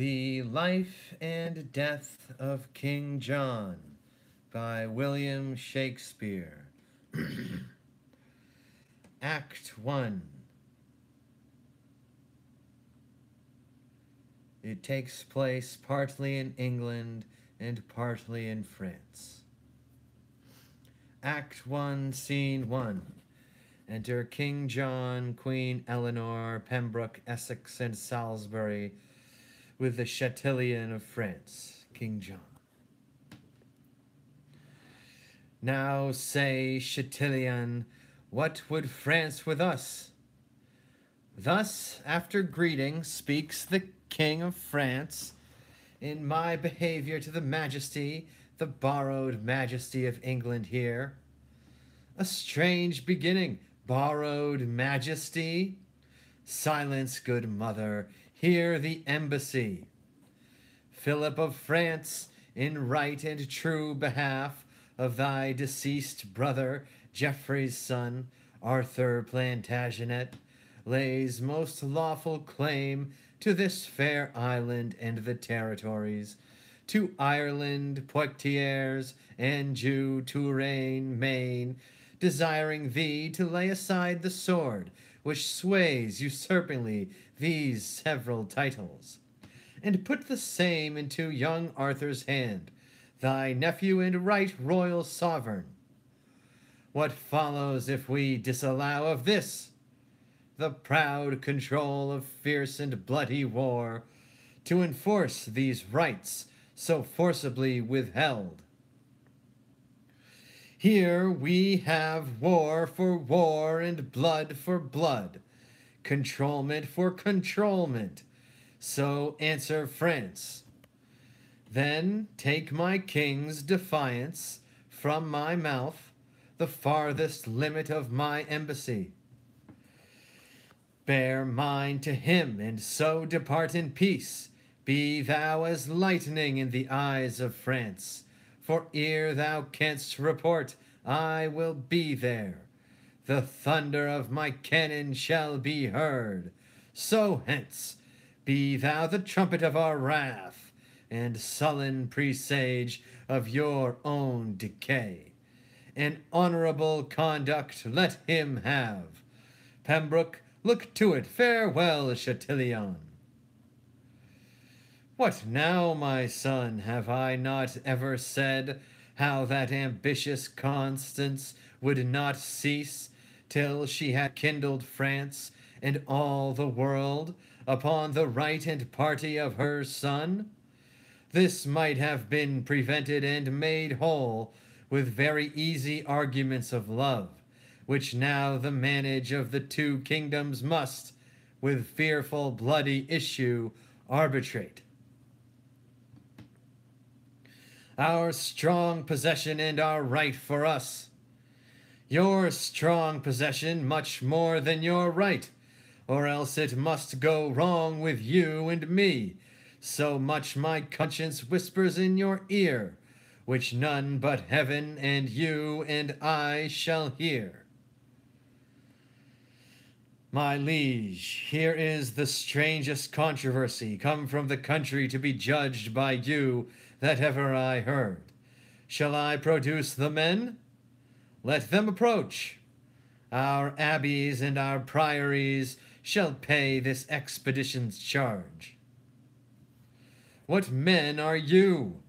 The Life and Death of King John by William Shakespeare. Act 1. It takes place partly in England and partly in France. Act 1, Scene 1. Enter King John, Queen Eleanor, Pembroke, Essex, and Salisbury, with the Chatillon of France, King John. Now say, Chatillon, what would France with us? Thus, after greeting, speaks the King of France, in my behaviour to the Majesty, the borrowed Majesty of England here. A strange beginning, borrowed Majesty. Silence, good mother, hear the embassy. Philip of France, in right and true behalf of thy deceased brother, Geoffrey's son, Arthur Plantagenet, lays most lawful claim to this fair island and the territories, to Ireland, Poictiers, Anjou, Touraine, Maine, desiring thee to lay aside the sword which sways usurpingly these several titles, and put the same into young Arthur's hand, thy nephew and right royal sovereign. What follows if we disallow of this? The proud control of fierce and bloody war, to enforce these rights so forcibly withheld. Here we have war for war and blood for blood, controlment for controlment. So answer France. Then take my king's defiance from my mouth, the farthest limit of my embassy. Bear mine to him, and so depart in peace. Be thou as lightning in the eyes of France, for ere thou canst report, I will be there. The thunder of my cannon shall be heard. So hence, be thou the trumpet of our wrath, and sullen presage of your own decay. An honourable conduct let him have. Pembroke, look to it. Farewell, Chatillon. What now, my son? Have I not ever said how that ambitious Constance would not cease till she had kindled France and all the world upon the right and party of her son? This might have been prevented and made whole with very easy arguments of love, which now the manage of the two kingdoms must, with fearful bloody issue, arbitrate. Our strong possession and our right for us. Your strong possession much more than your right, or else it must go wrong with you and me. So much my conscience whispers in your ear, which none but heaven and you and I shall hear. My liege, here is the strangest controversy come from the country to be judged by you that ever I heard. Shall I produce the men? Let them approach. Our abbeys and our priories shall pay this expedition's charge. What men are you?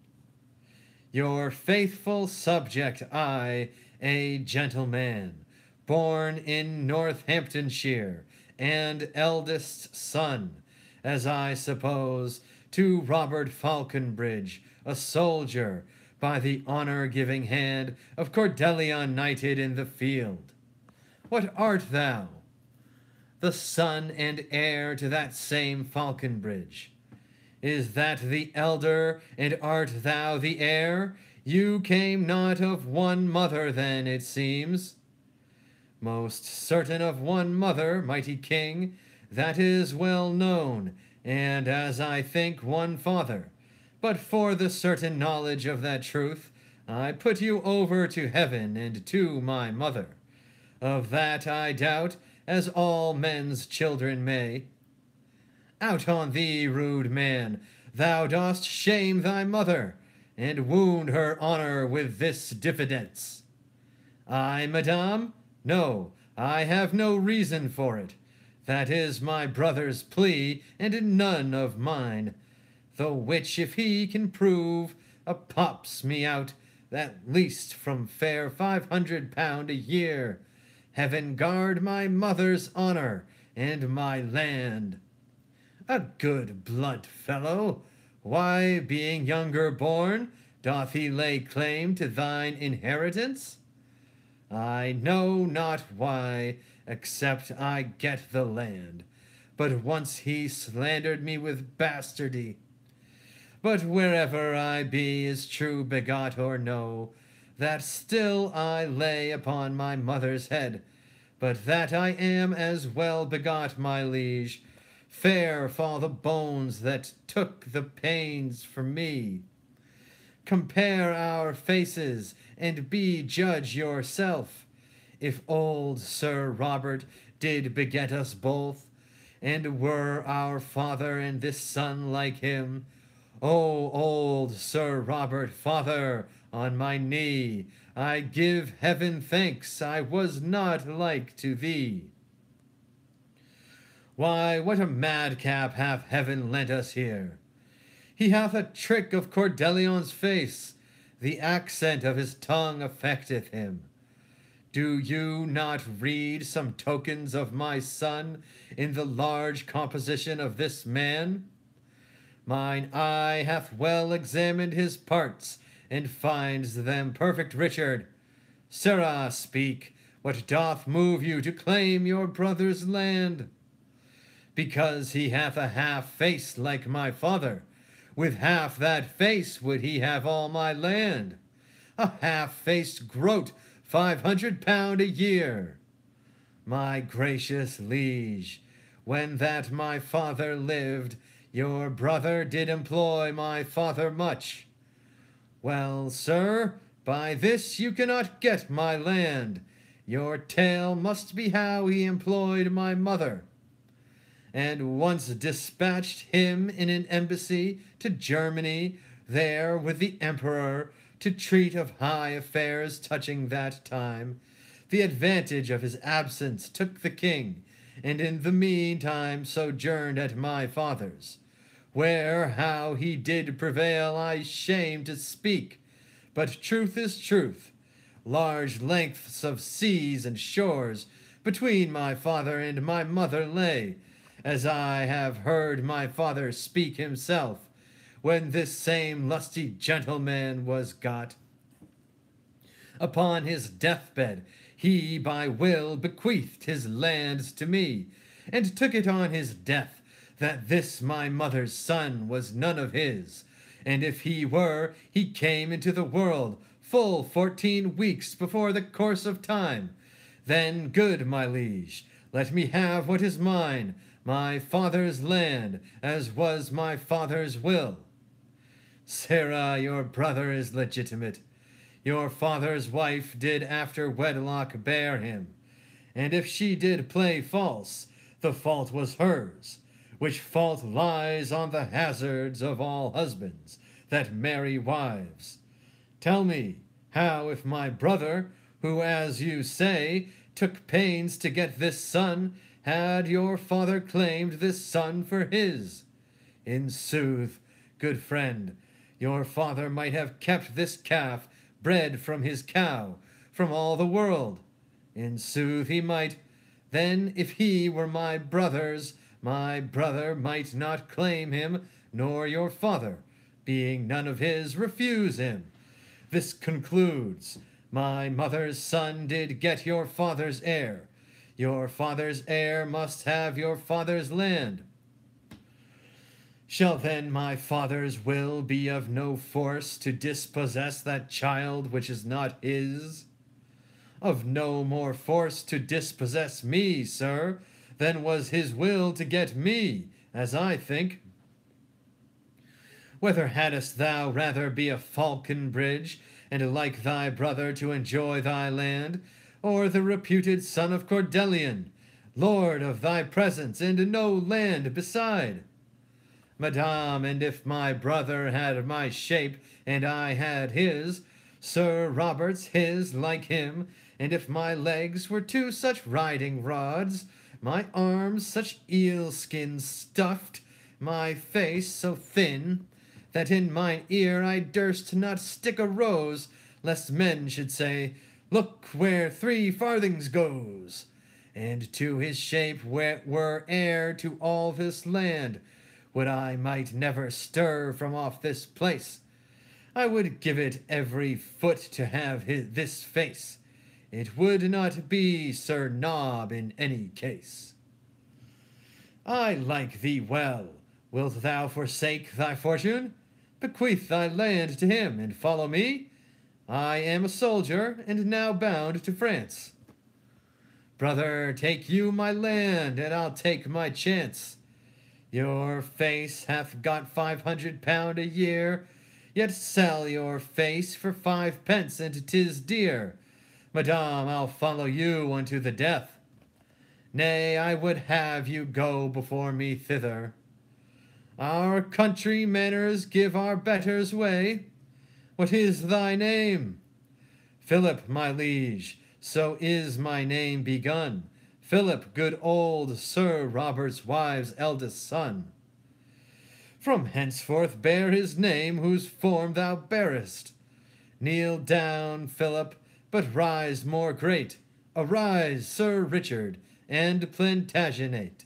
Your faithful subject I, a gentleman, born in Northamptonshire, and eldest son, as I suppose, to Robert Falconbridge, a soldier, by the honour-giving hand of Cordelion knighted in the field. What art thou? The son and heir to that same Falconbridge. Is that the elder, and art thou the heir? You came not of one mother then, it seems. Most certain of one mother, mighty king, that is well known, and as I think one father. But for the certain knowledge of that truth, I put you over to heaven and to my mother. Of that I doubt, as all men's children may. Out on thee, rude man! thou dost shame thy mother, and wound her honor with this diffidence. I, madame? No, I have no reason for it. That is my brother's plea, and none of mine. The which if he can prove, pops me out, at least from fair £500 a year. Heaven guard my mother's honor, and my land. A good blunt fellow, why, being younger born, doth he lay claim to thine inheritance? I know not why, except I get the land. But once he slandered me with bastardy. But wherever I be is true begot or no, that still I lay upon my mother's head, but that I am as well begot, my liege. Fair fall the bones that took the pains for me. Compare our faces, and be judge yourself. If old Sir Robert did beget us both, and were our father and this son like him, O old Sir Robert, father, on my knee, I give heaven thanks I was not like to thee. Why, what a madcap hath heaven lent us here! He hath a trick of Coeur de Lion's face, the accent of his tongue affecteth him. Do you not read some tokens of my son in the large composition of this man? Mine eye hath well examined his parts, and finds them perfect. Richard, sirrah, speak, what doth move you to claim your brother's land? Because he hath a half face like my father. With half that face would he have all my land. A half-faced groat, £500 a year. My gracious liege, when that my father lived, your brother did employ my father much. Well, sir, by this you cannot get my land. Your tale must be how he employed my mother, and once dispatched him in an embassy to Germany, there with the emperor, to treat of high affairs touching that time. The advantage of his absence took the king, and in the meantime sojourned at my father's, where how he did prevail I shame to speak, but truth is truth. Large lengths of seas and shores between my father and my mother lay, as I have heard my father speak himself, when this same lusty gentleman was got. Upon his deathbed he by will bequeathed his lands to me, and took it on his death that this my mother's son was none of his, and if he were, he came into the world full 14 weeks before the course of time. Then, good my liege, let me have what is mine, my father's land, as was my father's will. Sirrah, your brother is legitimate. Your father's wife did after wedlock bear him, and if she did play false, the fault was hers, which fault lies on the hazards of all husbands that marry wives. Tell me, how if my brother, who, as you say, took pains to get this son, had your father claimed this son for his? In sooth, good friend, your father might have kept this calf bred from his cow from all the world. In sooth he might. Then if he were my brother's, my brother might not claim him, nor your father, being none of his, refuse him. This concludes, my mother's son did get your father's heir. Your father's heir must have your father's land. Shall then my father's will be of no force to dispossess that child which is not his? Of no more force to dispossess me, sir, than was his will to get me, as I think. Whether hadst thou rather be a Falconbridge, and like thy brother to enjoy thy land, or the reputed son of Coeur de Lion, lord of thy presence and no land beside? Madame, and if my brother had my shape, and I had his, Sir Robert's his like him, and if my legs were two such riding rods, my arms such eel skins stuffed, my face so thin, that in mine ear I durst not stick a rose, lest men should say, Look where 3 farthings goes. And to his shape were heir to all this land, would I might never stir from off this place. I would give it every foot to have this face. It would not be Sir Nob in any case. I like thee well. Wilt thou forsake thy fortune? Bequeath thy land to him, and follow me? I am a soldier, and now bound to France. Brother, take you my land, and I'll take my chance. Your face hath got £500 a year, yet sell your face for 5 pence, and 'tis dear. Madame, I'll follow you unto the death. Nay, I would have you go before me thither. Our country manners give our betters way. What is thy name? Philip, my liege, so is my name begun. Philip, good old Sir Robert's wife's eldest son. From henceforth bear his name whose form thou bearest. Kneel down, Philip, but rise more great. Arise, Sir Richard, and Plantagenet.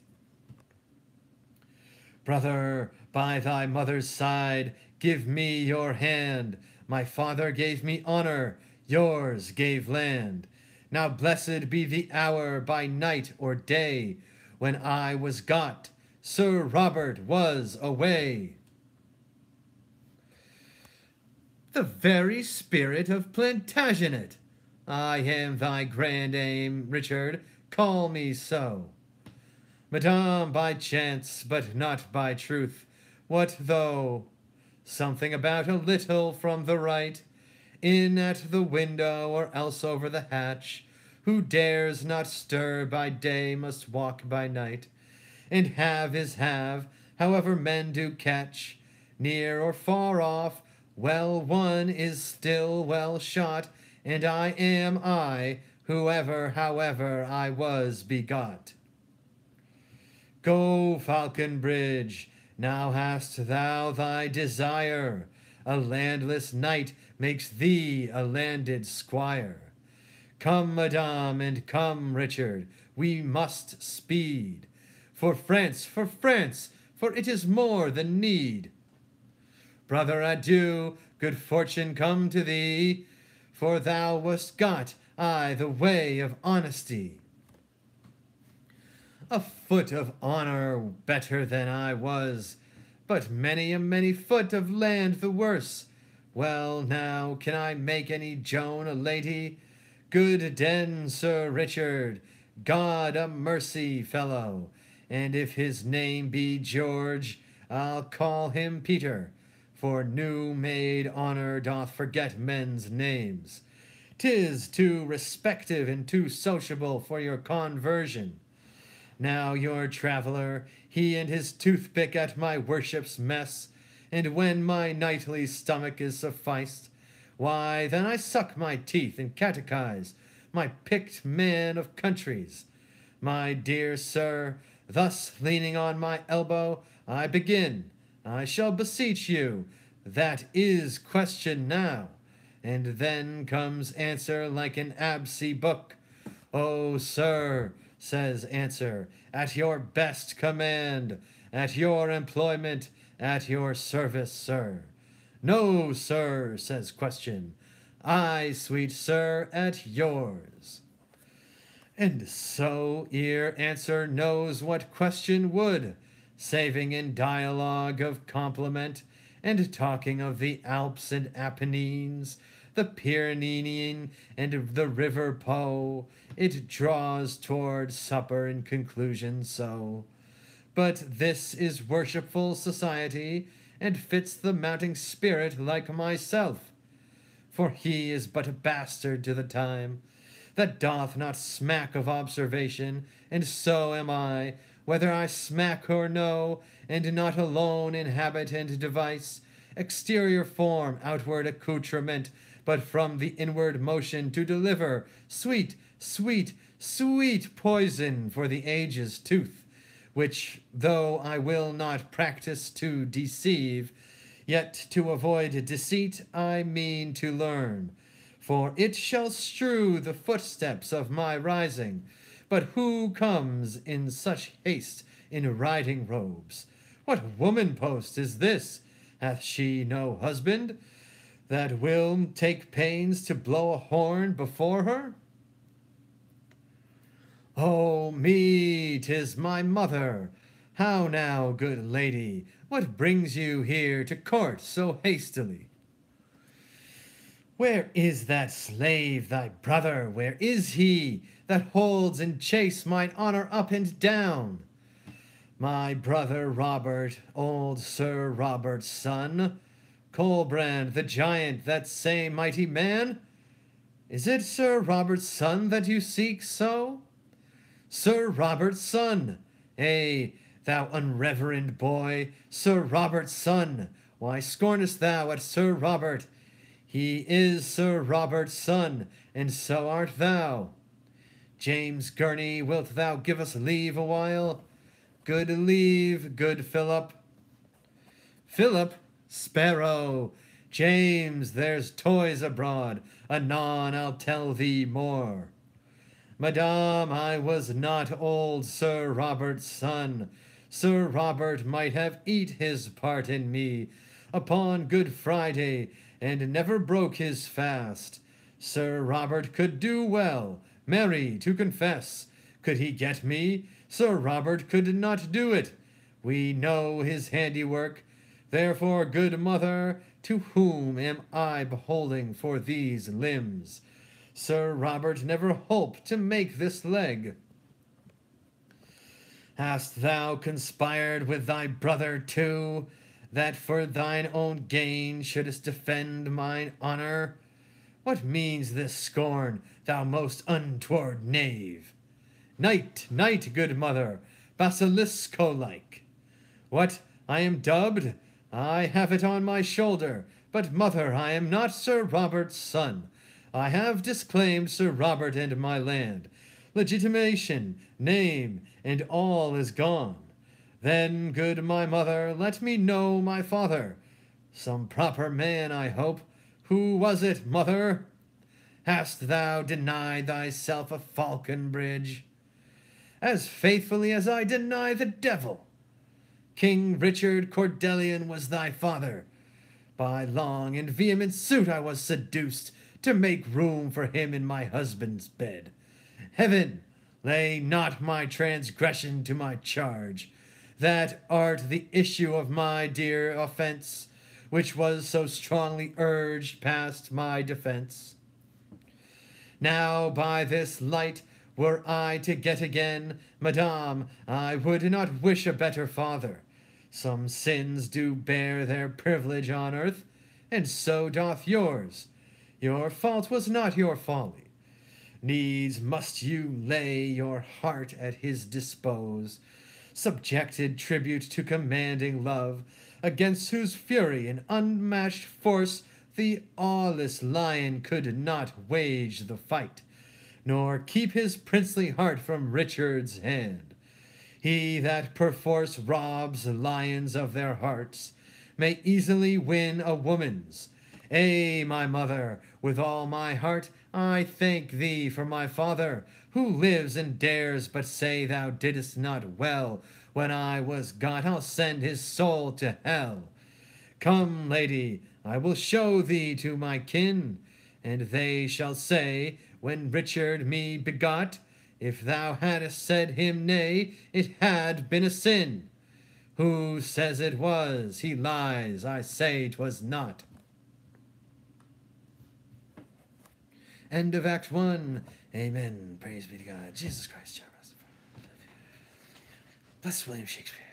Brother, by thy mother's side, give me your hand. My father gave me honor, yours gave land. Now blessed be the hour by night or day, when I was got, Sir Robert was away. The very spirit of Plantagenet. I am thy grand aim, Richard, call me so. Madame, by chance, but not by truth, what though? Something about a little from the right, in at the window or else over the hatch, who dares not stir by day must walk by night, and have is have, however men do catch, near or far off, well won is still well shot, and I am I, whoever, however I was begot. Go, Falconbridge, now hast thou thy desire. A landless knight makes thee a landed squire. Come, madame, and come, Richard, we must speed. For France, for it is more than need. Brother, adieu, good fortune come to thee, for thou wast got I the way of honesty. A foot of honor better than I was, but many foot of land the worse. Well, now, can I make any Joan a lady? Good den, Sir Richard, God a mercy, fellow, and if his name be George, I'll call him Peter, for new-made honor doth forget men's names. 'Tis too respective and too sociable for your conversion. Now your traveller, he and his toothpick at my worship's mess, and when my nightly stomach is sufficed, why, then I suck my teeth and catechize my picked man of countries. My dear sir, thus leaning on my elbow, I begin. I shall beseech you. That is question now. And then comes answer like an Absey book. Oh, sir, says answer, at your best command, at your employment, at your service, sir. No, sir, says question. I, sweet sir, at yours. And so ere answer knows what question would, saving in dialogue of compliment, and talking of the Alps and Apennines, the Pyrenean and the river Po, it draws toward supper in conclusion so. But this is worshipful society, and fits the mounting spirit like myself. For he is but a bastard to the time, that doth not smack of observation, and so am I, whether I smack or no, and not alone in habit and device, exterior form, outward accoutrement, but from the inward motion to deliver sweet, sweet, sweet poison for the age's tooth, which, though I will not practice to deceive, yet to avoid deceit I mean to learn. For it shall strew the footsteps of my rising. But who comes in such haste in riding robes? What woman post is this? Hath she no husband that will take pains to blow a horn before her? Oh me, 'tis my mother. How now, good lady, what brings you here to court so hastily? Where is that slave, thy brother? Where is he that holds in chase mine honor up and down? My brother Robert, old Sir Robert's son, Colbrand the giant, that same mighty man? Is it Sir Robert's son that you seek so? Sir Robert's son! Ay, thou unreverend boy, Sir Robert's son! Why scornest thou at Sir Robert? He is Sir Robert's son, and so art thou. James Gurney, wilt thou give us leave a while? Good leave, good Philip. Philip, sparrow. James, there's toys abroad. Anon I'll tell thee more. Madame, I was not old Sir Robert's son. Sir Robert might have eat his part in me upon Good Friday, and never broke his fast. Sir Robert could do well, marry, to confess. Could he get me? Sir Robert could not do it. We know his handiwork. Therefore, good mother, to whom am I beholding for these limbs? Sir Robert never holp to make this leg. Hast thou conspired with thy brother too, that for thine own gain shouldst defend mine honor? What means this scorn, thou most untoward knave? Knight, knight, good mother, basilisco-like. What, I am dubbed? I have it on my shoulder. But, mother, I am not Sir Robert's son. I have disclaimed Sir Robert and my land. Legitimation, name, and all is gone. Then, good my mother, let me know my father. Some proper man, I hope. Who was it, mother? Hast thou denied thyself a Falconbridge? As faithfully as I deny the devil. King Richard Cordelian was thy father. By long and vehement suit I was seduced to make room for him in my husband's bed. Heaven, lay not my transgression to my charge. That art the issue of my dear offense, which was so strongly urged past my defense. Now by this light were I to get again, madame, I would not wish a better father. Some sins do bear their privilege on earth, and so doth yours. Your fault was not your folly. Needs must you lay your heart at his dispose, subjected tribute to commanding love, against whose fury and unmatched force the aweless lion could not wage the fight, nor keep his princely heart from Richard's hand. He that perforce robs lions of their hearts may easily win a woman's. Ay, my mother, with all my heart I thank thee for my father, who lives and dares but say thou didst not well. When I was got, I'll send his soul to hell. Come, lady, I will show thee to my kin, and they shall say, when Richard me begot, if thou hadst said him nay, it had been a sin. Who says it was? He lies. I say 'twas not. End of Act 1. Amen. Praise be to God. Jesus Christ. Bless William Shakespeare.